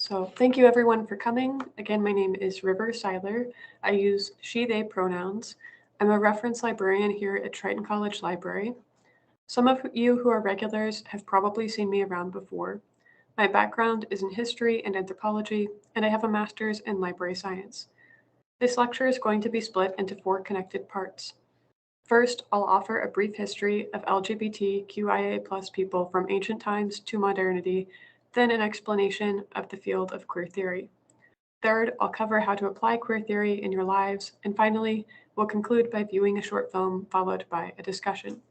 So thank you everyone for coming. Again, my name is River Seiler. I use she, they pronouns. I'm a reference librarian here at Triton College Library. Some of you who are regulars have probably seen me around before. My background is in history and anthropology, and I have a master's in library science. This lecture is going to be split into 4 connected parts. First, I'll offer a brief history of LGBTQIA+ people from ancient times to modernity, then an explanation of the field of queer theory. Third, I'll cover how to apply queer theory in your lives, and finally, we'll conclude by viewing a short film followed by a discussion.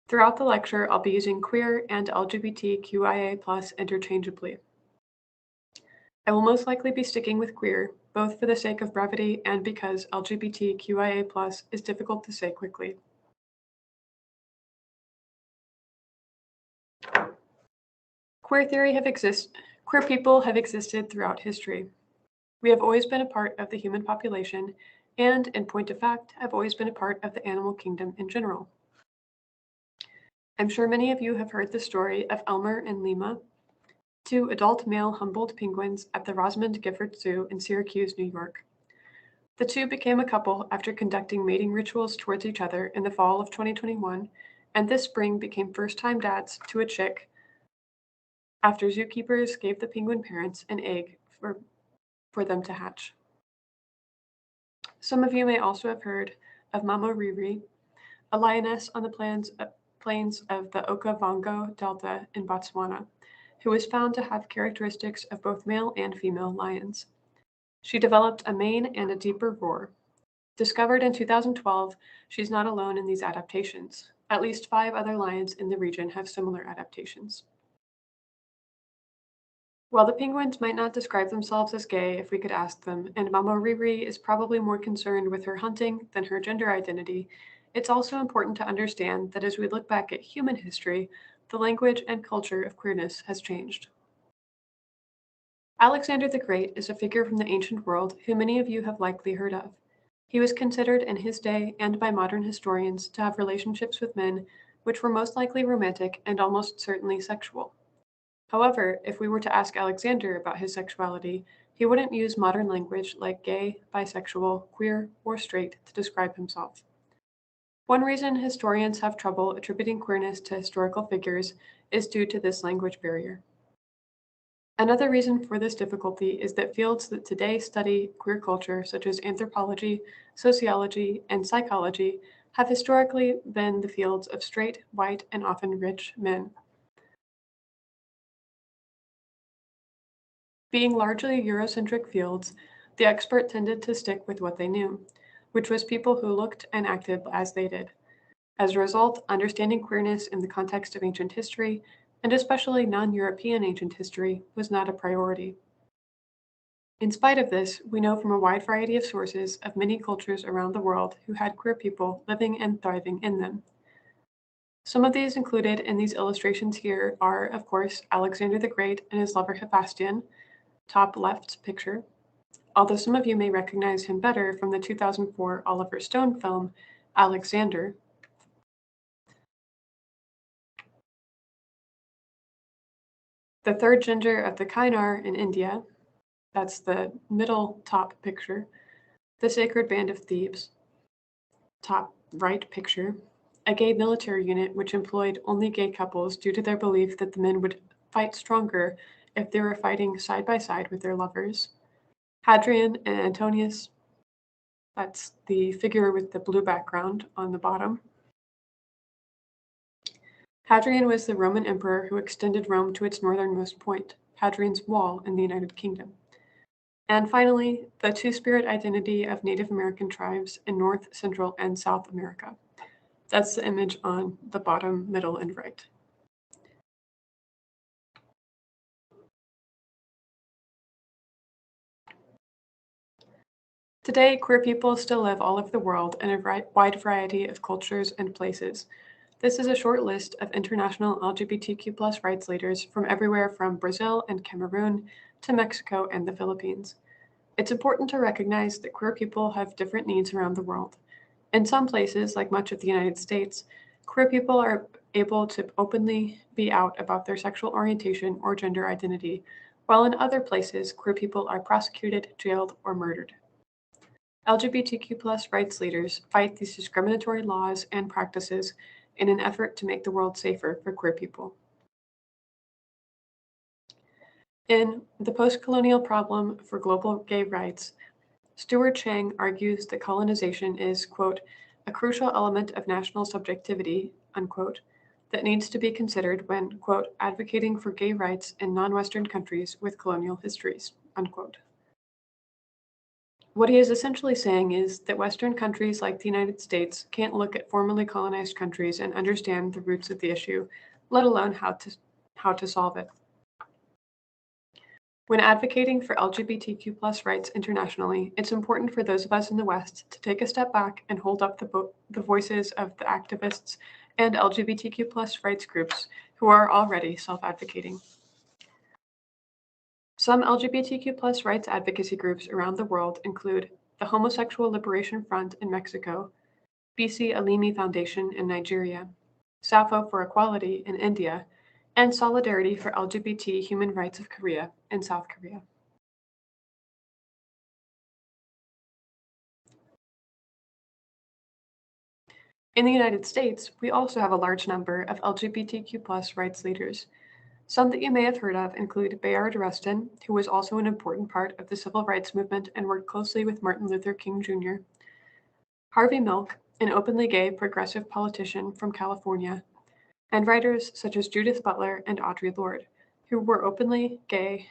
Throughout the lecture, I'll be using queer and LGBTQIA+ interchangeably. I will most likely be sticking with queer, both for the sake of brevity and because LGBTQIA+ is difficult to say quickly. Queer people have existed throughout history. We have always been a part of the human population, and in point of fact, have always been a part of the animal kingdom in general. I'm sure many of you have heard the story of Elmer and Lima, 2 adult male Humboldt penguins at the Rosamond Gifford Zoo in Syracuse, New York. The 2 became a couple after conducting mating rituals towards each other in the fall of 2021, and this spring became first-time dads to a chick after zookeepers gave the penguin parents an egg for them to hatch. Some of you may also have heard of Mama Riri, a lioness on the plains of the Okavango Delta in Botswana, who was found to have characteristics of both male and female lions. She developed a mane and a deeper roar. Discovered in 2012, she's not alone in these adaptations. At least 5 other lions in the region have similar adaptations. While the penguins might not describe themselves as gay if we could ask them, and Mama Riri is probably more concerned with her hunting than her gender identity, it's also important to understand that as we look back at human history, the language and culture of queerness has changed. Alexander the Great is a figure from the ancient world who many of you have likely heard of. He was considered in his day and by modern historians to have relationships with men which were most likely romantic and almost certainly sexual. However, if we were to ask Alexander about his sexuality, he wouldn't use modern language like gay, bisexual, queer, or straight to describe himself. One reason historians have trouble attributing queerness to historical figures is due to this language barrier. Another reason for this difficulty is that fields that today study queer culture, such as anthropology, sociology, and psychology, have historically been the fields of straight, white, and often rich men. Being largely Eurocentric fields, the expert tended to stick with what they knew, which was people who looked and acted as they did. As a result, understanding queerness in the context of ancient history, and especially non-European ancient history, was not a priority. In spite of this, we know from a wide variety of sources of many cultures around the world who had queer people living and thriving in them. Some of these included in these illustrations here are, of course, Alexander the Great and his lover Hephaestion, top left picture, although some of you may recognize him better from the 2004 Oliver Stone film, Alexander. The third gender of the Kainar in India, that's the middle top picture, the Sacred Band of Thebes, top right picture, a gay military unit which employed only gay couples due to their belief that the men would fight stronger if they were fighting side by side with their lovers. Hadrian and Antonius, that's the figure with the blue background on the bottom. Hadrian was the Roman emperor who extended Rome to its northernmost point, Hadrian's Wall in the United Kingdom. And finally, the two-spirit identity of Native American tribes in North, Central, and South America. That's the image on the bottom, middle, and right. Today, queer people still live all over the world in a wide variety of cultures and places. This is a short list of international LGBTQ+ rights leaders from everywhere from Brazil and Cameroon to Mexico and the Philippines. It's important to recognize that queer people have different needs around the world. In some places, like much of the United States, queer people are able to openly be out about their sexual orientation or gender identity, while in other places, queer people are prosecuted, jailed, or murdered. LGBTQ rights leaders fight these discriminatory laws and practices in an effort to make the world safer for queer people. In The Post-Colonial Problem for Global Gay Rights, Stuart Chang argues that colonization is, quote, a crucial element of national subjectivity, unquote, that needs to be considered when, quote, advocating for gay rights in non-Western countries with colonial histories, unquote. What he is essentially saying is that Western countries like the United States can't look at formerly colonized countries and understand the roots of the issue, let alone how to solve it. When advocating for LGBTQ rights internationally, it's important for those of us in the West to take a step back and hold up the voices of the activists and LGBTQ rights groups who are already self-advocating. Some LGBTQ rights advocacy groups around the world include the Homosexual Liberation Front in Mexico, BC Alimi Foundation in Nigeria, Sappho for Equality in India, and Solidarity for LGBT Human Rights of Korea in South Korea. In the United States, we also have a large number of LGBTQ rights leaders. Some that you may have heard of include Bayard Rustin, who was also an important part of the civil rights movement and worked closely with Martin Luther King Jr., Harvey Milk, an openly gay progressive politician from California, and writers such as Judith Butler and Audre Lorde, who were openly gay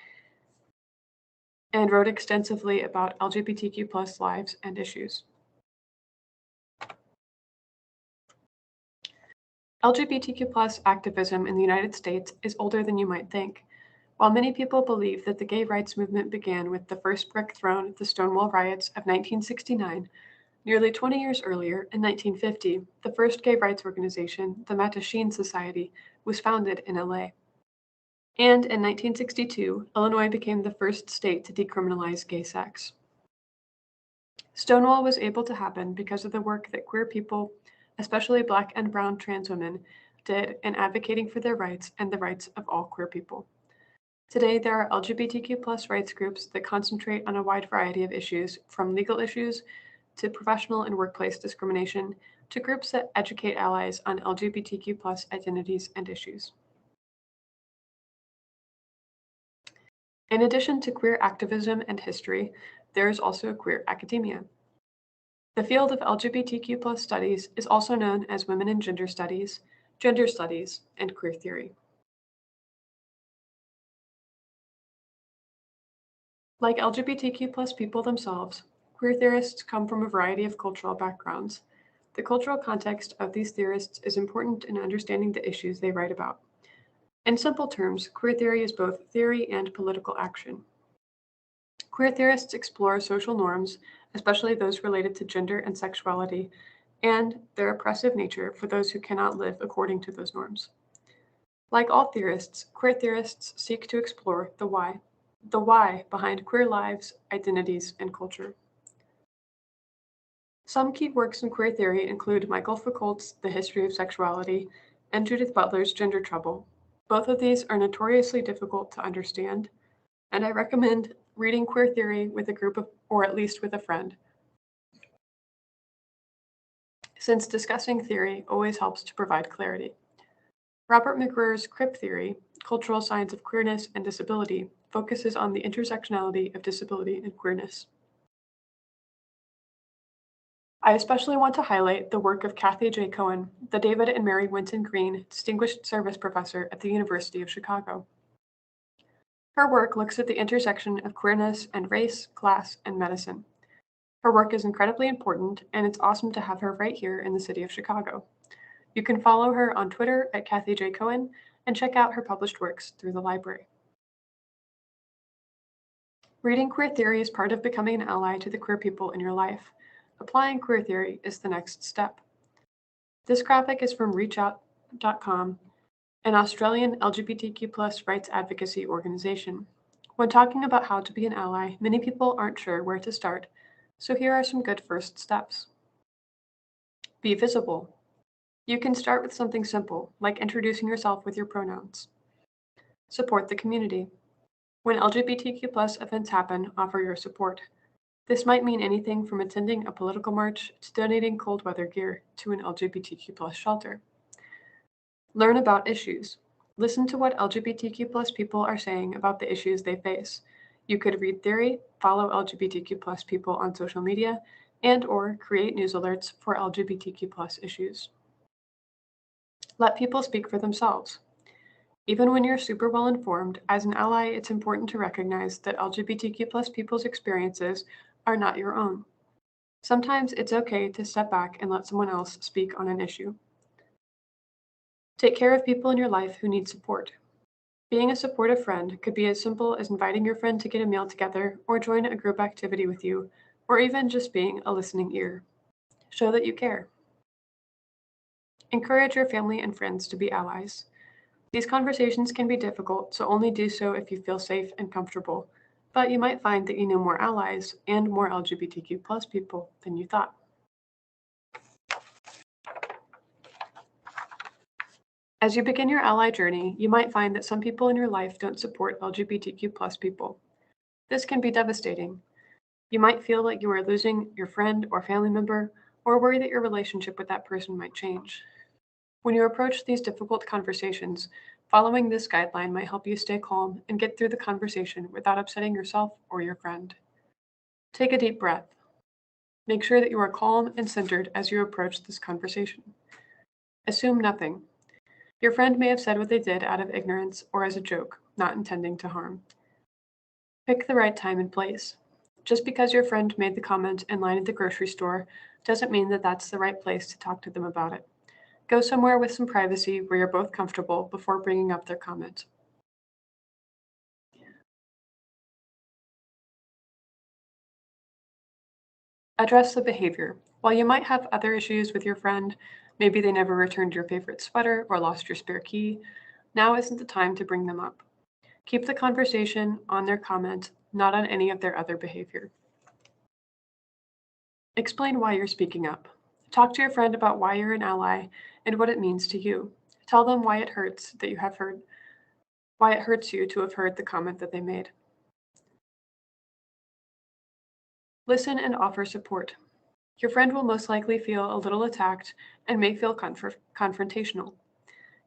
and wrote extensively about LGBTQ lives and issues. LGBTQ activism in the United States is older than you might think. While many people believe that the gay rights movement began with the first brick thrown at the Stonewall riots of 1969, nearly 20 years earlier, in 1950, the first gay rights organization, the Mattachine Society, was founded in LA. And in 1962, Illinois became the first state to decriminalize gay sex. Stonewall was able to happen because of the work that queer people, especially Black and brown trans women, did in advocating for their rights and the rights of all queer people. Today, there are LGBTQ rights groups that concentrate on a wide variety of issues, from legal issues to professional and workplace discrimination, to groups that educate allies on LGBTQ identities and issues. In addition to queer activism and history, there is also queer academia. The field of LGBTQ studies is also known as women and gender studies, and queer theory. Like LGBTQ people themselves, queer theorists come from a variety of cultural backgrounds. The cultural context of these theorists is important in understanding the issues they write about. In simple terms, queer theory is both theory and political action. Queer theorists explore social norms, especially those related to gender and sexuality, and their oppressive nature for those who cannot live according to those norms. Like all theorists, queer theorists seek to explore the why behind queer lives, identities, and culture. Some key works in queer theory include Michael Foucault's The History of Sexuality and Judith Butler's Gender Trouble. Both of these are notoriously difficult to understand, and I recommend reading queer theory with a group of, or at least with a friend, since discussing theory always helps to provide clarity. Robert McGruer's Crip Theory, Cultural Science of Queerness and Disability, focuses on the intersectionality of disability and queerness. I especially want to highlight the work of Cathy J. Cohen, the David and Mary Winton Green Distinguished Service Professor at the University of Chicago. Her work looks at the intersection of queerness and race, class, and medicine. Her work is incredibly important, and it's awesome to have her right here in the city of Chicago. You can follow her on Twitter at Cathy J. Cohen and check out her published works through the library. Reading queer theory is part of becoming an ally to the queer people in your life. Applying queer theory is the next step. This graphic is from reachout.com, an Australian LGBTQ rights advocacy organization. When talking about how to be an ally, many people aren't sure where to start, so here are some good first steps. Be visible. You can start with something simple, like introducing yourself with your pronouns. Support the community. When LGBTQ events happen, offer your support. This might mean anything from attending a political march to donating cold weather gear to an LGBTQ shelter. Learn about issues. Listen to what LGBTQ people are saying about the issues they face. You could read theory, follow LGBTQ people on social media, and or create news alerts for LGBTQ issues. Let people speak for themselves. Even when you're super well informed, as an ally, it's important to recognize that LGBTQ people's experiences are not your own. Sometimes it's okay to step back and let someone else speak on an issue. Take care of people in your life who need support. Being a supportive friend could be as simple as inviting your friend to get a meal together or join a group activity with you, or even just being a listening ear. Show that you care. Encourage your family and friends to be allies. These conversations can be difficult, so only do so if you feel safe and comfortable, but you might find that you know more allies and more LGBTQ people than you thought. As you begin your ally journey, you might find that some people in your life don't support LGBTQ people. This can be devastating. You might feel like you are losing your friend or family member, or worry that your relationship with that person might change. When you approach these difficult conversations, following this guideline might help you stay calm and get through the conversation without upsetting yourself or your friend. Take a deep breath. Make sure that you are calm and centered as you approach this conversation. Assume nothing. Your friend may have said what they did out of ignorance or as a joke, not intending to harm. Pick the right time and place. Just because your friend made the comment in line at the grocery store doesn't mean that that's the right place to talk to them about it. Go somewhere with some privacy where you're both comfortable before bringing up their comment. Address the behavior. While you might have other issues with your friend, maybe they never returned your favorite sweater or lost your spare key, now isn't the time to bring them up. Keep the conversation on their comment, not on any of their other behavior. Explain why you're speaking up. Talk to your friend about why you're an ally and what it means to you. Tell them why it hurts you to have heard the comment that they made. Listen and offer support. Your friend will most likely feel a little attacked and may feel confrontational.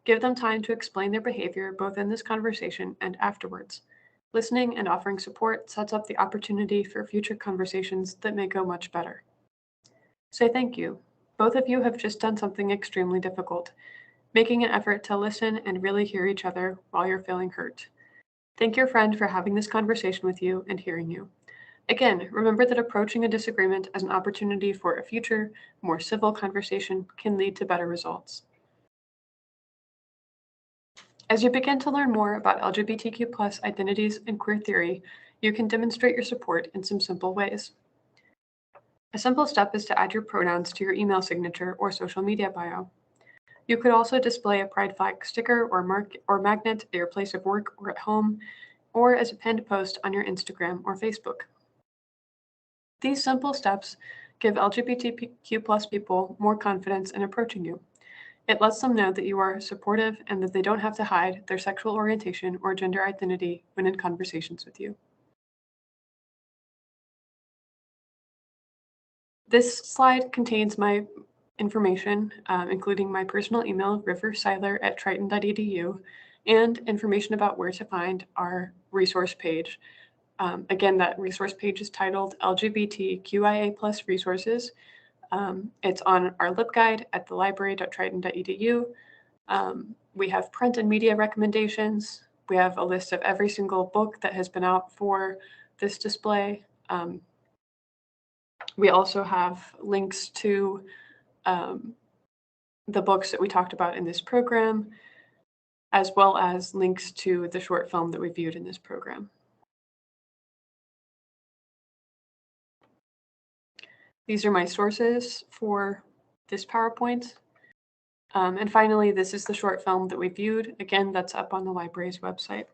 Give them time to explain their behavior both in this conversation and afterwards. Listening and offering support sets up the opportunity for future conversations that may go much better. Say thank you. Both of you have just done something extremely difficult, making an effort to listen and really hear each other while you're feeling hurt. Thank your friend for having this conversation with you and hearing you. Again, remember that approaching a disagreement as an opportunity for a future, more civil conversation can lead to better results. As you begin to learn more about LGBTQ identities and queer theory, you can demonstrate your support in some simple ways. A simple step is to add your pronouns to your email signature or social media bio. You could also display a pride flag sticker or magnet at your place of work or at home, or as a pinned post on your Instagram or Facebook. These simple steps give LGBTQ people more confidence in approaching you. It lets them know that you are supportive and that they don't have to hide their sexual orientation or gender identity when in conversations with you. This slide contains my information, including my personal email, riverseiler@triton.edu, and information about where to find our resource page. Again, that resource page is titled LGBTQIA plus resources. It's on our LibGuide at thelibrary.triton.edu. We have print and media recommendations. We have a list of every single book that has been out for this display. We also have links to the books that we talked about in this program, as well as links to the short film that we viewed in this program. These are my sources for this PowerPoint. And finally, this is the short film that we viewed. Again, that's up on the library's website.